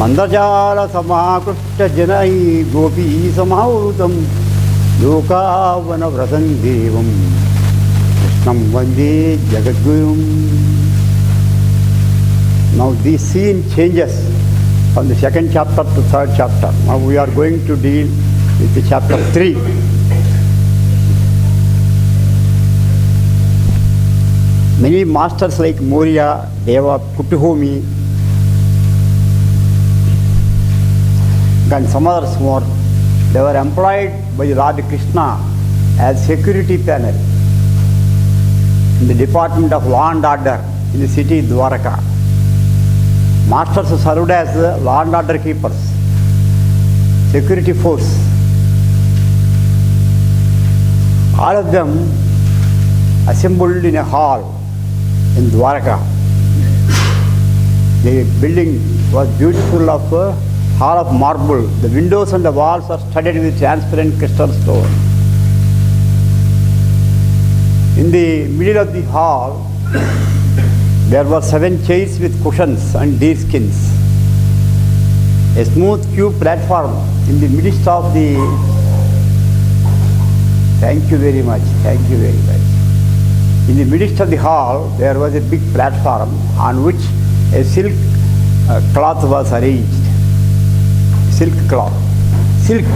మందజాల సమాకృష్ట జనై గోపీ సమావృతం లోకావన వ్రతం దేవం కృష్ణం వందే జగద్గురుం. Now this scene changes from the second chapter to third chapter. Now we are going to deal with the chapter 3. Many masters like Maurya, Deva, Kutuhomi, and some others more, they were employed by Radha Krishna as security panel in the Department of Law and Order in the city Dwaraka. Masters served as law and order keepers, security force. All of them assembled in a hall in Dwaraka. The building was beautiful, of a hall of marble. The windows and the walls are studded with transparent crystal stone. In the middle of the hall, there were 7 chairs with cushions and deer skins. A smooth cube platform in the midst of the... Thank you very much. Thank you very much. In the midst of the hall, there was a big platform on which a silk cloth was arranged. Silk cloth. Silk.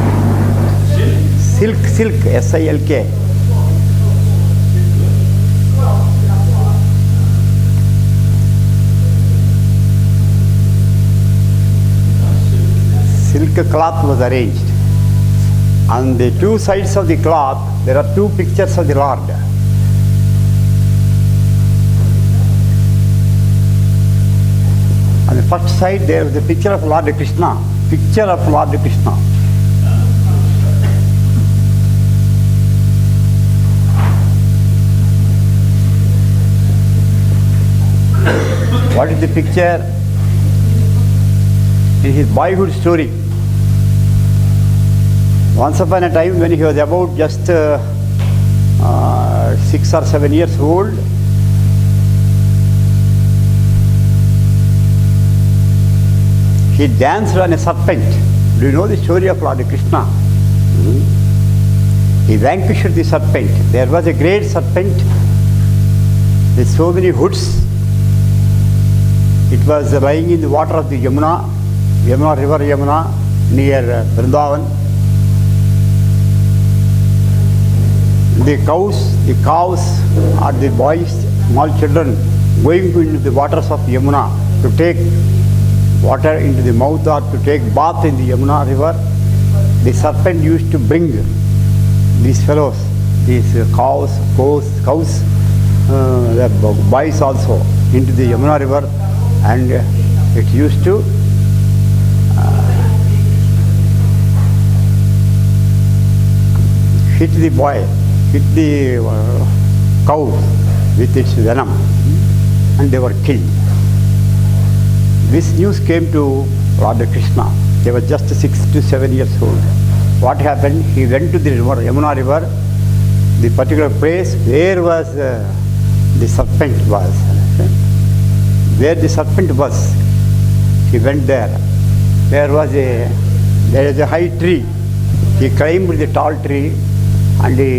Silk. S-I-L-K. Silk cloth was arranged. On the 2 sides of the cloth, there are 2 pictures of the Lord. On the first side, there is a picture of Lord Krishna. Picture of Lord Krishna. What is the picture? In his boyhood story. Once upon a time, when he was about just 6 or 7 years old, he danced on a serpent. Do you know the story of Lord Krishna? He vanquished the serpent. There was a great serpent with so many hoods. It was lying in the water of the Yamuna river near Vrindavan. The cows or the boys, small children, going into the waters of Yamuna to take water into the mouth or to take bath in the Yamuna river. The serpent used to bring these fellows, these cows, the boys also, into the Yamuna river, and it used to hit the cows with its venom, and they were killed. This news came to Lord Krishna. They were just 6 to 7 years old. What happened? He went to the river, Yamuna river, the particular place where was the serpent was. Where the serpent was, he went there. There is a high tree. He climbed the tall tree and he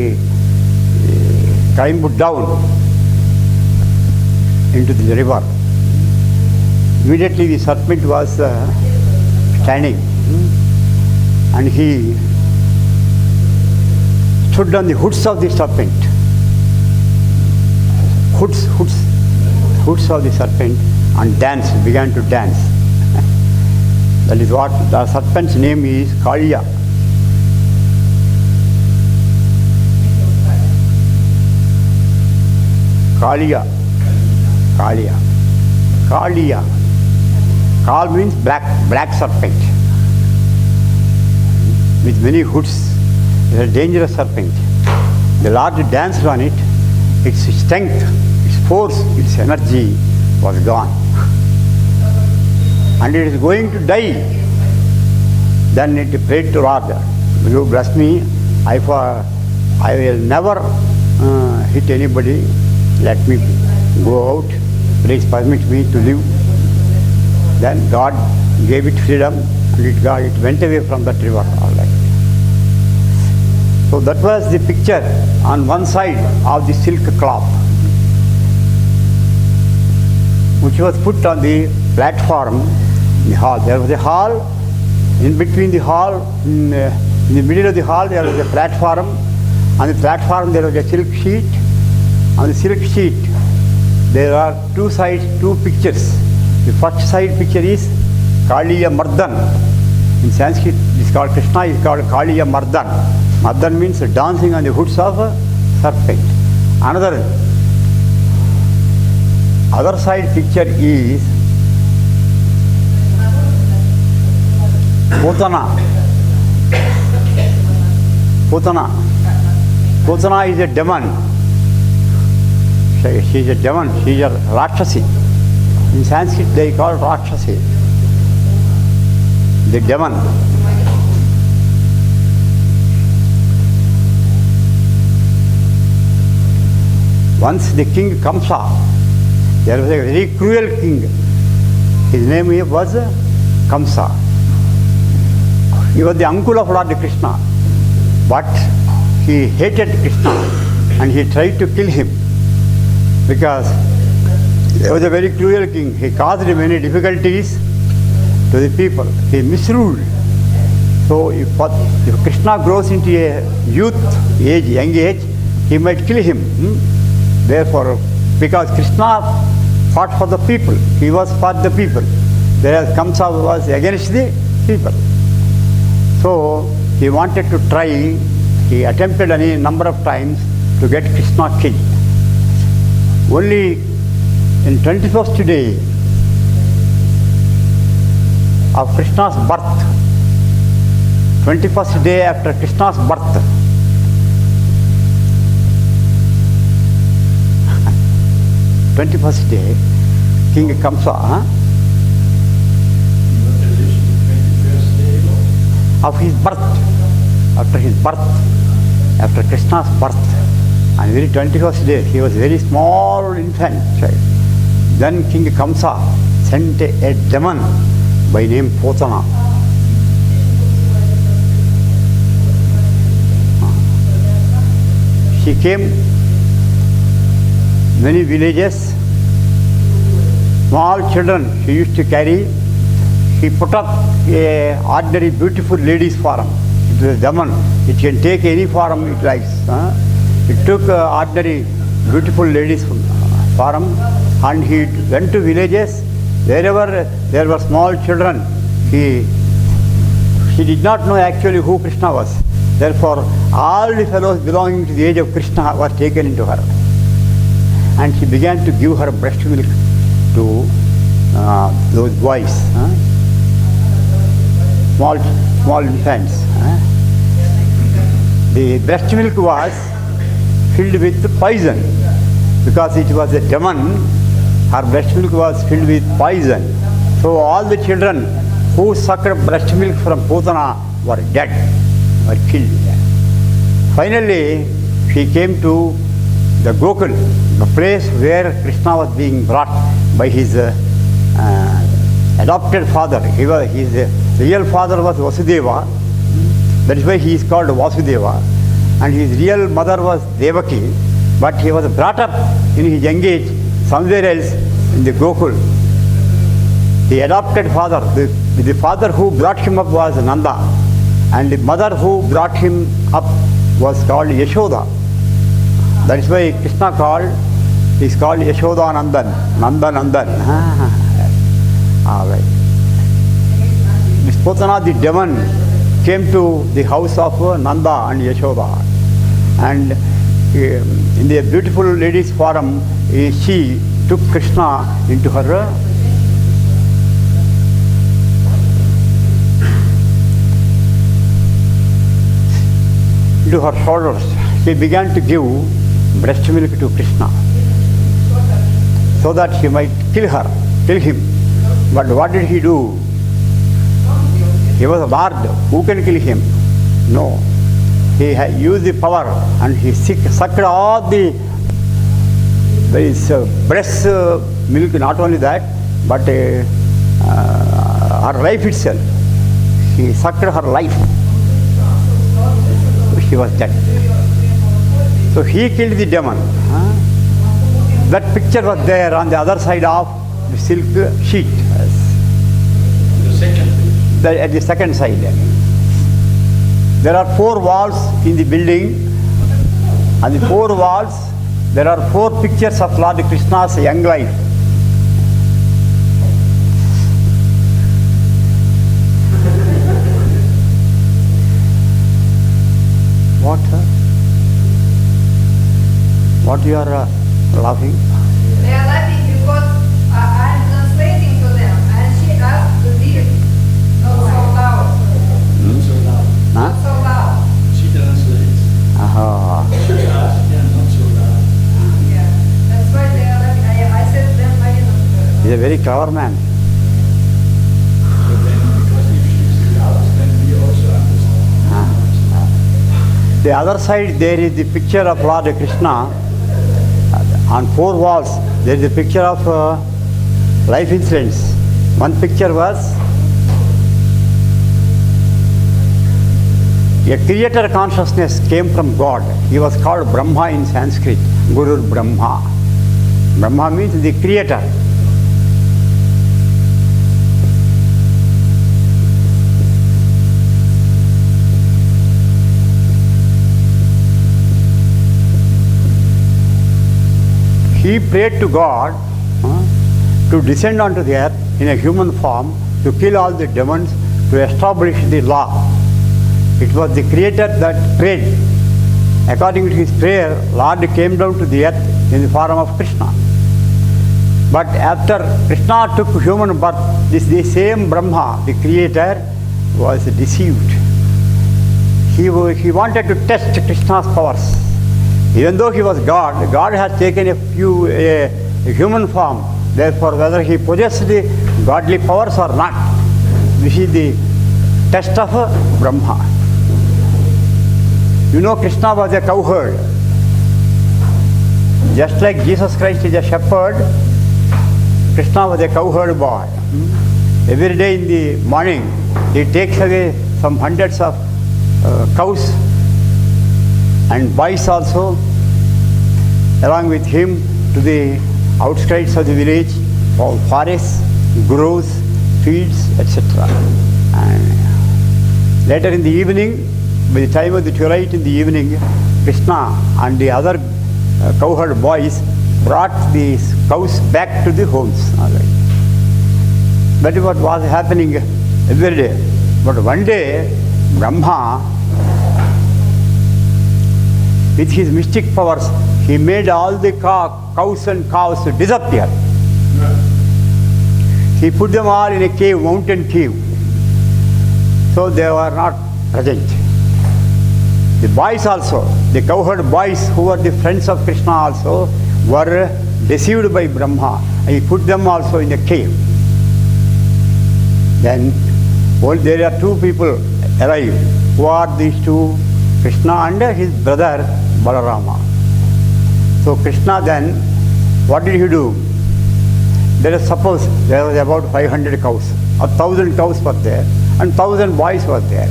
climbed down into the river. Immediately the serpent was standing, and he stood on the hoods of the serpent. Hoods of the serpent, and began to dance. That is what the serpent's name is, Kaliya. Kaliya. Kal means black serpent with many hoods. It is a dangerous serpent. The Lord danced on it. Its strength, its force, its energy was gone. And it is going to die. Then it prayed to Lord, you bless me, I will never hit anybody. Let me go out. Please permit me to live. Then God gave it freedom, and it went away from that river. All right. So that was the picture on one side of the silk cloth, which was put on the platform in the hall. There was a hall. In between the hall, in the middle of the hall, there was a platform. On the platform, there was a silk sheet. On the silk sheet, there are two sides, two pictures. The first side picture is Kaliya Mardan. In Sanskrit, it is called Krishna is called Kaliya Mardan. Mardan means dancing on the hoods of a serpent. Other side picture is Putana. Putana is a demon. She is a demon. She is a Rakshasi. In Sanskrit, they call Rakshasi, the demon. Once the king Kamsa, there was a very cruel king. His name was Kamsa. He was the uncle of Lord Krishna, but he hated Krishna and he tried to kill him because he was a very cruel king. He caused many difficulties to the people. He misruled. So if Krishna grows into a young age, he might kill him. Therefore, because Krishna fought for the people, he was for the people, whereas Kamsa was against the people. So he wanted to try, he attempted any number of times to get Krishna killed. Only in 21st day of Krishna's birth, 21st day after Krishna's birth, King Kamsa, of his birth, after Krishna's birth, and very 21st day, he was a very small infant child. Then King Kamsa sent a demon by name Putana. She came many villages, small children she used to carry. She put up a ordinary beautiful ladies forum. It was a demon. It can take any form it likes. It took ordinary beautiful ladies forum, and he went to villages wherever there were small children. She did not know actually who Krishna was. Therefore, all the fellows belonging to the age of Krishna were taken into her, and she began to give her breast milk to those boys, small infants. The breast milk was filled with poison because it was a demon. Her breast milk was filled with poison. So all the children who sucked breast milk from Putana were dead, were killed. Finally, she came to the Gokul, the place where Krishna was being brought by his adopted father. His real father was Vasudeva. That is why he is called Vasudeva. And his real mother was Devaki. But he was brought up in his young age somewhere else in the Gokul. The adopted father, the father who brought him up was Nanda. And the mother who brought him up was called Yashoda. That is why Krishna is called Yashoda Nandan. Nandan. All right. This Putana, the demon, came to the house of Nanda and Yashoda. And in the beautiful ladies' forum, she took Krishna into her shoulders. She began to give breast milk to Krishna so that she might kill him. But what did he do? He was a Lord. Who can kill him? No. He used the power and he sucked all the breast milk. Not only that, but her life itself. He sucked her life. She was dead. So he killed the demon. That picture was there on the other side of the silk sheet. At the second side. There are 4 walls in the building. On the 4 walls, there are 4 pictures of Lord Krishna's young life. What? What you are laughing? They are laughing because I am translating to them, and she asked to read not so loud. Not so loud. Not so loud. She translates. She asked, yeah, not so loud. Yeah, that's why they are laughing. I said to them, I didn't. He's a very clever man. But then, because if she's loud, then we also understand. The other side, there is the picture of Lord Krishna. On 4 walls, there is a picture of life incidents. One picture was a creator consciousness came from God. He was called Brahma in Sanskrit, Guru Brahma. Brahma means the creator. He prayed to God to descend onto the earth in a human form, to kill all the demons, to establish the law. It was the Creator that prayed. According to his prayer, Lord came down to the earth in the form of Krishna. But after Krishna took human birth, the same Brahma, the Creator, was deceived. He wanted to test Krishna's powers. Even though he was God, God has taken a human form. Therefore, whether he possessed the godly powers or not, this is the test of Brahma. You know, Krishna was a cowherd. Just like Jesus Christ is a shepherd, Krishna was a cowherd boy. Every day in the morning, he takes away some hundreds of cows and boys also, along with him to the outskirts of the village, for forests, groves, fields, etc. And later in the evening, by the time of the twilight in the evening, Krishna and the other cowherd boys brought these cows back to the homes. That is what was happening every day. But one day, Brahma, with his mystic powers, he made all the cows and cows disappear. He put them all in a cave, mountain cave. So they were not present. The boys also, the cowherd boys who were the friends of Krishna also, were deceived by Brahma. He put them also in a cave. Then there are 2 people arrive. Who are these 2? Krishna and his brother Balarama. So Krishna then, what did he do? Suppose there was about 500 cows, 1,000 cows were there, and 1,000 boys were there.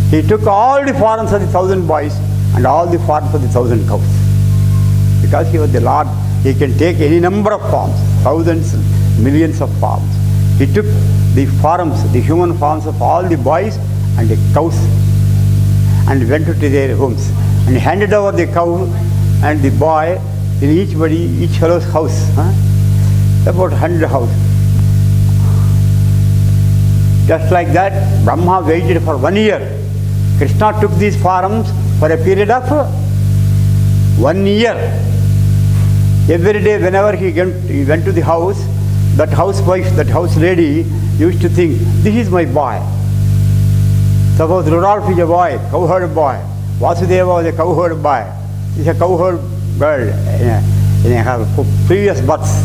He took all the forms of the 1,000 boys and all the forms of the 1,000 cows. Because he was the Lord, he can take any number of forms, thousands, millions of forms. He took the forms, the human forms of all the boys and the cows, and went to their homes and handed over the cow and the boy in each fellow's house. About 100 houses. Just like that, Brahma waited for 1 year. Krishna took these forms for a period of 1 year. Every day, whenever he went to the house, that housewife, that house lady used to think, this is my boy. Suppose Rudolph is a boy, cowherd boy. Vasudeva was a cowherd boy. She is a cowherd girl in her previous births.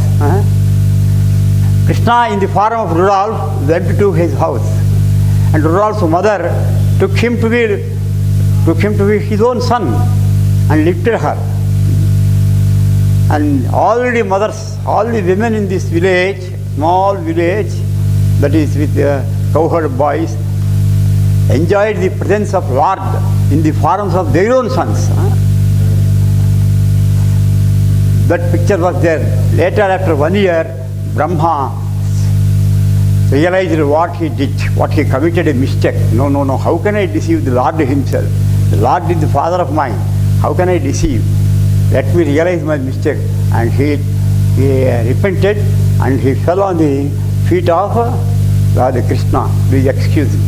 Krishna, in the form of Rudolph, went to his house. And Rudolph's mother took him to be his own son and lifted her. And all the mothers, all the women in this village, small village, that is with cowherd boys enjoyed the presence of Lord in the forms of their own sons. That picture was there. Later, after 1 year, Brahma realized what he did, what he committed a mistake. No, how can I deceive the Lord himself? The Lord is the Father of mine. How can I deceive? Let me realize my mistake. And he repented and he fell on the feet of Lord Krishna. Please excuse me.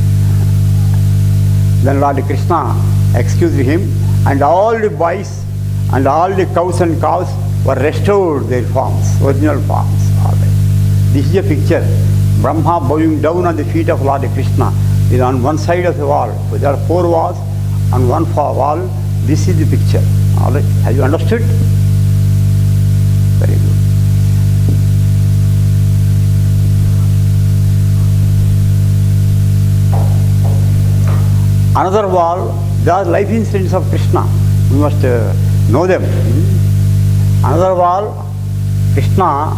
Then Lord Krishna excused him, and all the boys and all the cows and calves were restored their forms, original forms. All right. This is a picture. Brahma bowing down on the feet of Lord Krishna is on one side of the wall. So there are 4 walls. On one wall, this is the picture. All right. Have you understood? Very good. Another wall, there are life incidents of Krishna. We must know them. Another wall, Krishna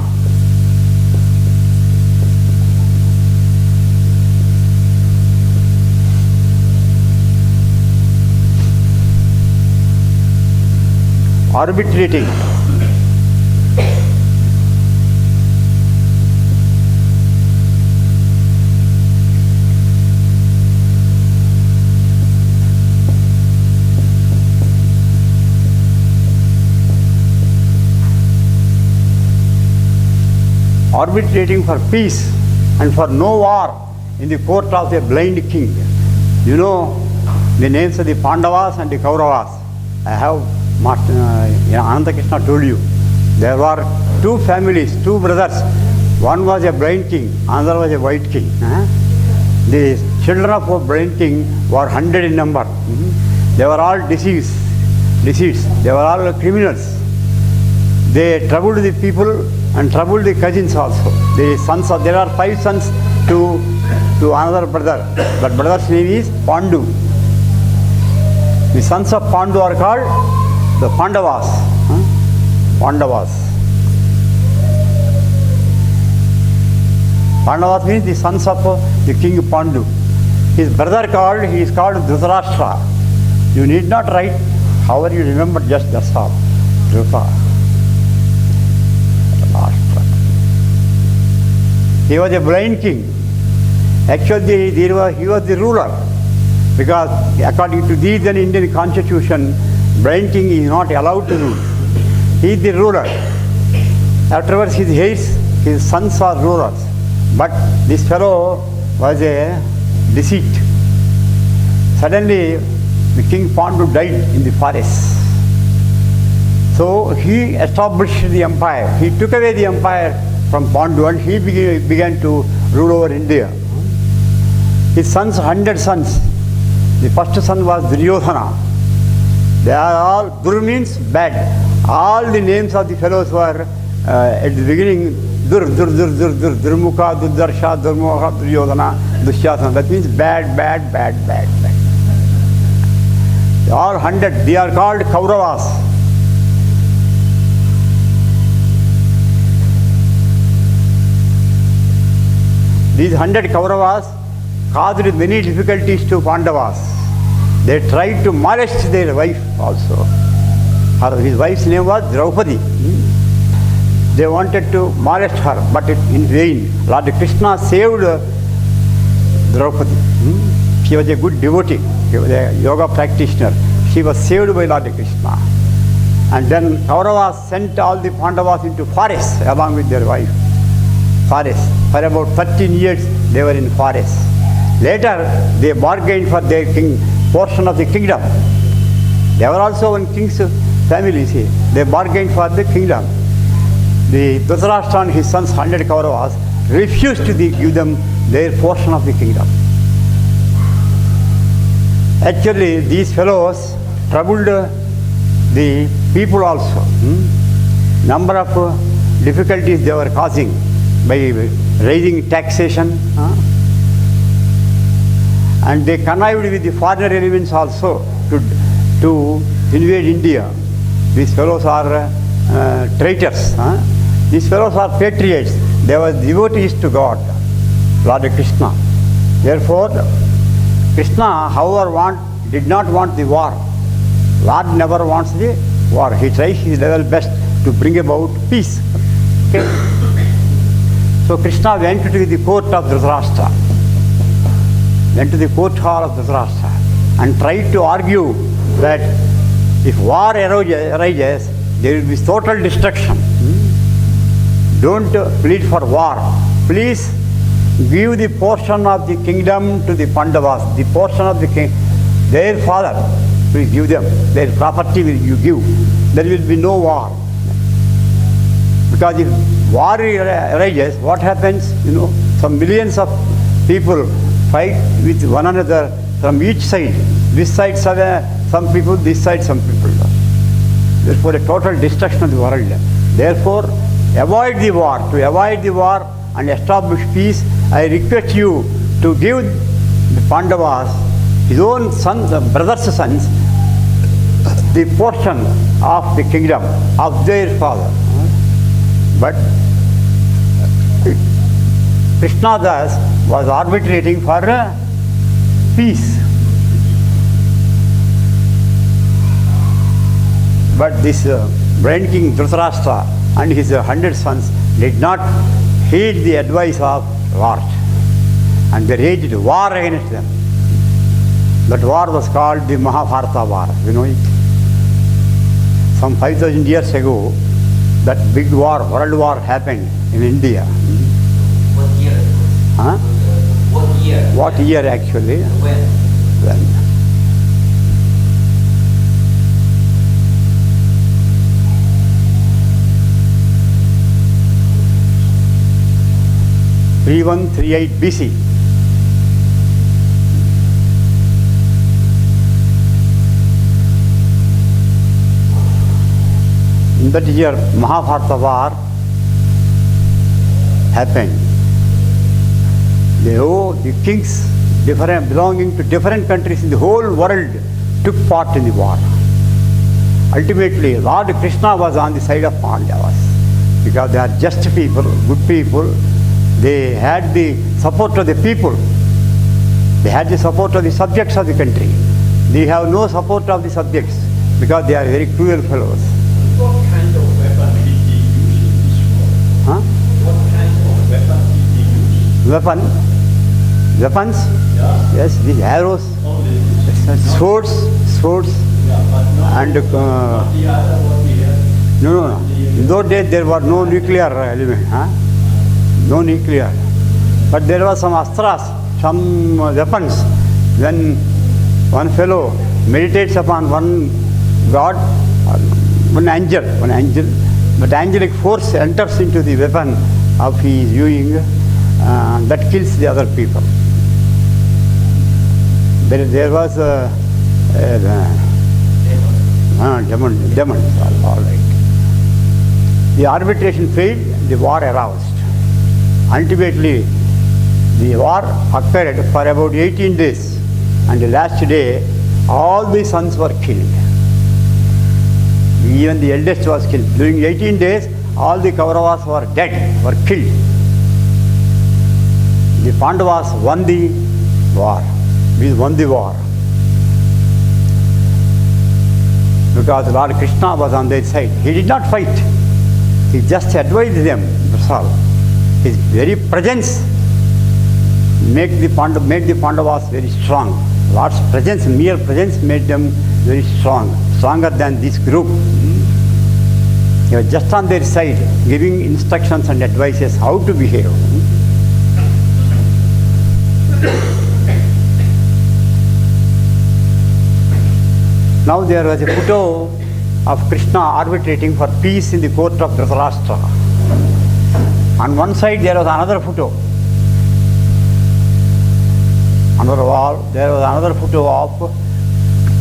arbitrating. Arbitrating for peace and for no war in the court of a blind king. You know the names of the Pandavas and the Kauravas. I have Ananda Krishna told you. There were 2 families, 2 brothers. One was a blind king, another was a white king. The children of a blind king were 100 in number. They were all deceased. They were all criminals. They troubled the people and troubled the cousins also. The sons of, there are 5 sons to another brother. That brother's name is Pandu. The sons of Pandu are called the Pandavas. Pandavas. Pandavas means the sons of the king Pandu. His brother he is called Dhritarashtra. You need not write, however you remember, just that's all. Dhritarashtra. He was a blind king. Actually, he was the ruler. Because according to the Indian constitution, blind king is not allowed to rule. He is the ruler. Afterwards, his heirs, his sons are rulers. But this fellow was a deceit. Suddenly, the king Pandu died in the forest. So he established the empire. He took away the empire from Pandu and he began to rule over India. His sons, 100 sons. The first son was Duryodhana. They are all, Dur means bad. All the names of the fellows were at the beginning Durmukha, Durdarsha, Durmoha, Duryodhana, Dushyasana. That means bad. They are all 100. They are called Kauravas. These 100 Kauravas caused many difficulties to Pandavas. They tried to molest their wife also. His wife's name was Draupadi. They wanted to molest her, but in vain. Lord Krishna saved Draupadi. She was a good devotee. She was a yoga practitioner. She was saved by Lord Krishna. And then Kauravas sent all the Pandavas into forest along with their wife. Forest. For about 13 years they were in forest. Later they bargained for their portion of the kingdom. They were also one king's family. They bargained for the kingdom. The Dhritarashtra and his sons, 100 Kauravas, refused to give them their portion of the kingdom. Actually, these fellows troubled the people also. Number of difficulties they were causing by raising taxation. And they connived with the foreigner elements also to invade India. These fellows are traitors. These fellows are patriots. They were devotees to God, Lord Krishna. Therefore, Krishna, however, did not want the war. Lord never wants the war. He tries his level best to bring about peace. Okay? So Krishna went to the court of Dhritarashtra, went to the court hall of Dhritarashtra and tried to argue that if war arises, there will be total destruction. Don't plead for war. Please give the portion of the kingdom to the Pandavas, the portion of the king, their father. Please give them. Their property will you give. There will be no war. Because if war arises, what happens? Some millions of people fight with one another from each side. This side some people, this side some people. Therefore, a total destruction of the world. Therefore, avoid the war. To avoid the war and establish peace, I request you to give the Pandavas, his own sons, brothers' sons, the portion of the kingdom of their father. But Krishna Das was arbitrating for peace. But this brain king Dhritarashtra and his 100 sons did not heed the advice of Lord, and they waged war against them. That war was called the Mahabharata war. You know it? Some 5,000 years ago, that big war, world war happened in India. What year? Huh? What year? What year actually? When? When? (3138 BC). In that year, Mahabharata war happened. The kings belonging to different countries in the whole world took part in the war. Ultimately, Lord Krishna was on the side of Pandavas because they are just people, good people. They had the support of the people. They had the support of the subjects of the country. They have no support of the subjects because they are very cruel fellows. What kind of weapon did he use in this war? Huh? What kind of weapon did he use? Weapons? Yeah, Yes, these arrows, only this. swords, Yeah, but not, and not the other what we have. no. In those days there were no nuclear element, huh? No nuclear. But there were some astras, some weapons. When one fellow meditates upon one god, one angel, but angelic force enters into the weapon of his using, that kills the other people. There was a demon, all right. The arbitration failed, the war aroused. Ultimately, the war occurred for about 18 days, and the last day, all the sons were killed. Even the eldest was killed. During 18 days, all the Kauravas were dead, were killed. The Pandavas won the war. We won the war. Because Lord Krishna was on their side. He did not fight. He just advised them, that's all. His very presence made the Pandavas very strong. Lord's presence, mere presence made them very strong, stronger than this group. He was just on their side, giving instructions and advices how to behave. Now there was a photo of Krishna arbitrating for peace in the court of Dhritarashtra. On one side there was another photo. On the wall there was another photo of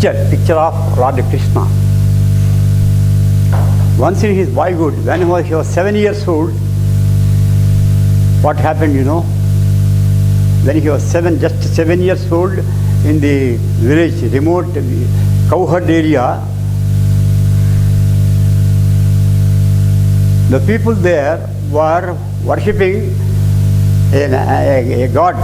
picture of Lord Krishna. Once in his boyhood, when he was 7 years old, what happened, you know? When he was just 7 years old, in the village, remote cowherd area, the people there were worshipping a god.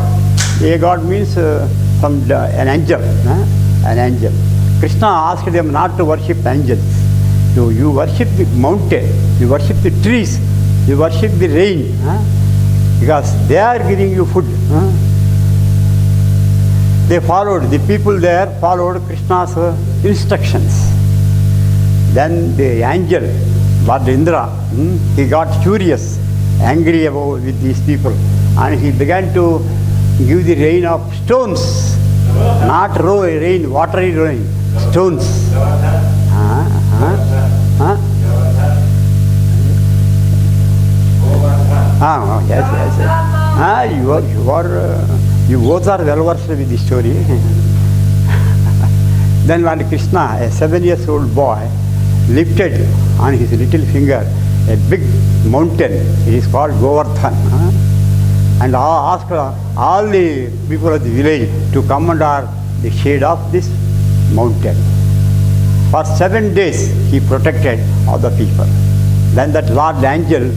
A god means an angel. An angel. Krishna asked them not to worship angels. You worship the mountain, you worship the trees, you worship the rain. Because they are giving you food. They followed, the people there followed Krishna's instructions. Then the angel, Lord Indra, he got furious, angry with these people, and he began to give the rain of stones, not rain, watery rain, stones. Yes. You both are well versed with the story. Then Lord Krishna, a 7-year-old boy, lifted on his little finger a big mountain. It is called Govardhan. And asked all the people of the village to come under the shade of this mountain. For 7 days he protected all the people. Then that Lord Angel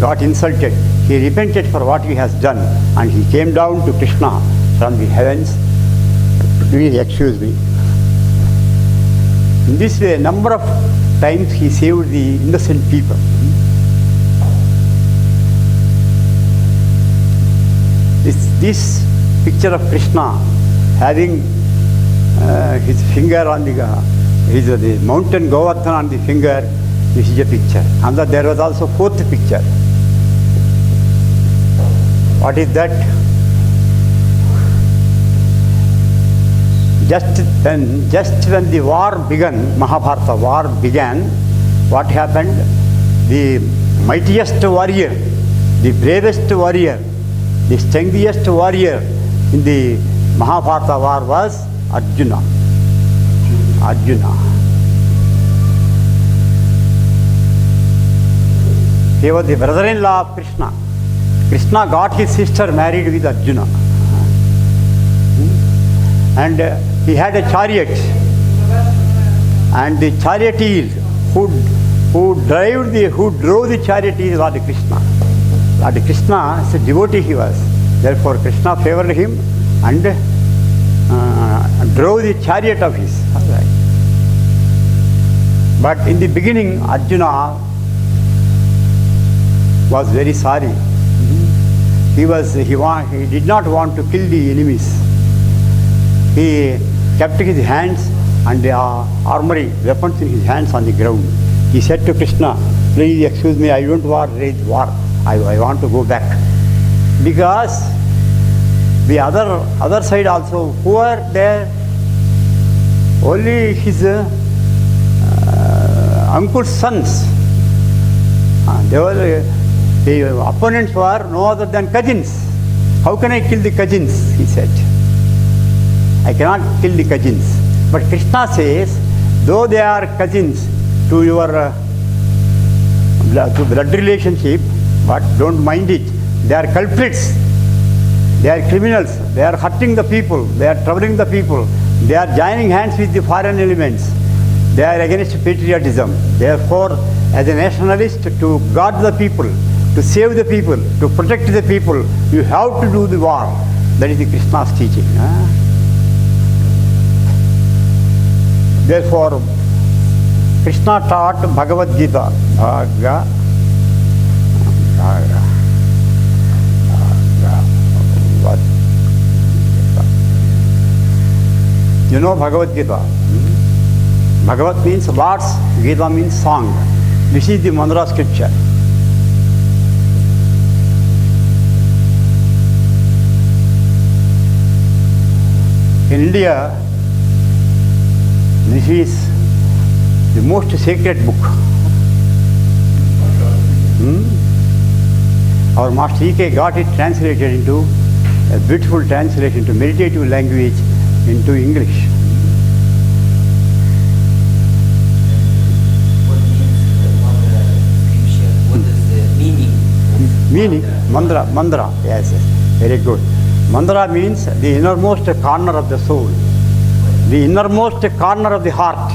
got insulted. He repented for what he has done, and he came down to Krishna from the heavens. Please excuse me. In this way, a number of times he saved the innocent people. This picture of Krishna having his finger on the mountain Govardhan on the finger, this is a picture. And there was also 4th picture. What is that? Just when the war began, Mahabharata war began, what happened? The mightiest warrior, the bravest warrior, the strongest warrior in the Mahabharata war was Arjuna. He was the brother-in-law of Krishna. Krishna got his sister married with Arjuna. And he had a chariot. And the charioteer who drove the chariot is Lord Krishna. Lord Krishna is a devotee he was. Therefore Krishna favored him and drove the chariot of his. Right. But in the beginning Arjuna was very sorry. He did not want to kill the enemies. He kept his hands and the armory weapons in his hands on the ground. He said to Krishna, please excuse me, I don't want to raise war. I want to go back. Because the other side also, who are there? Only his uncle's sons. The opponents were no other than cousins. How can I kill the cousins? He said. I cannot kill the cousins. But Krishna says, though they are cousins to your blood relationship, but don't mind it. They are culprits. They are criminals. They are hurting the people. They are troubling the people. They are joining hands with the foreign elements. They are against patriotism. Therefore, as a nationalist, to guard the people, to save the people, to protect the people, you have to do the war. That is the Krishna's teaching. Therefore, Krishna taught Bhagavad Gita. You know Bhagavad Gita? Bhagavad means words, Gita means song. This is the mantra scripture. In India, this is the most sacred book. Our Master E.K. got it translated into a beautiful translation into meditative language into English. What means the mantra scripture? What is the meaning? Meaning? Mandra. Yes, very good. Mandra means the innermost corner of the soul, the innermost corner of the heart.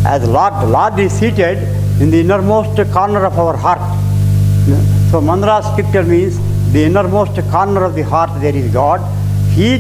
As Lord is seated in the innermost corner of our heart. So Mandra scripture means the innermost corner of the heart there is God. He